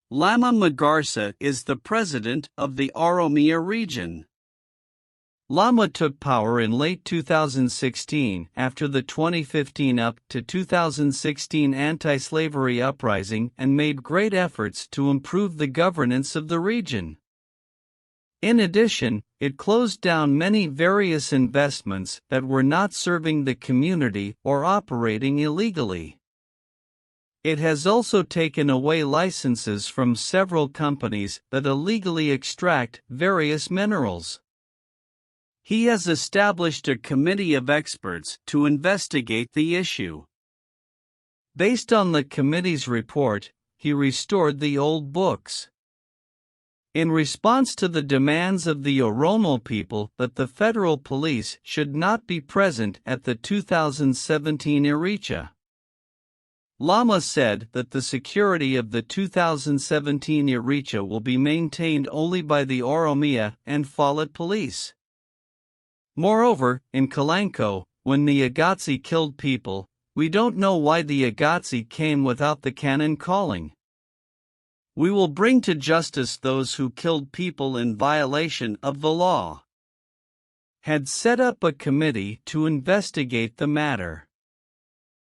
Lamma Magarsaa is the president of the Oromia region. Lamma took power in late 2016 after the 2015 up to 2016 anti-slavery uprising and made great efforts to improve the governance of the region. In addition, it closed down many various investments that were not serving the community or operating illegally. It has also taken away licenses from several companies that illegally extract various minerals. He has established a committee of experts to investigate the issue. Based on the committee's report, he restored the old books. In response to the demands of the Oromo people that the federal police should not be present at the 2017 Irrecha, Lamma said that the security of the 2017 Irrecha will be maintained only by the Oromia and Falit police. Moreover, in Kalanko, when the Agotsi killed people, we don't know why the Agotsi came without the cannon calling. We will bring to justice those who killed people in violation of the law. Had set up a committee to investigate the matter.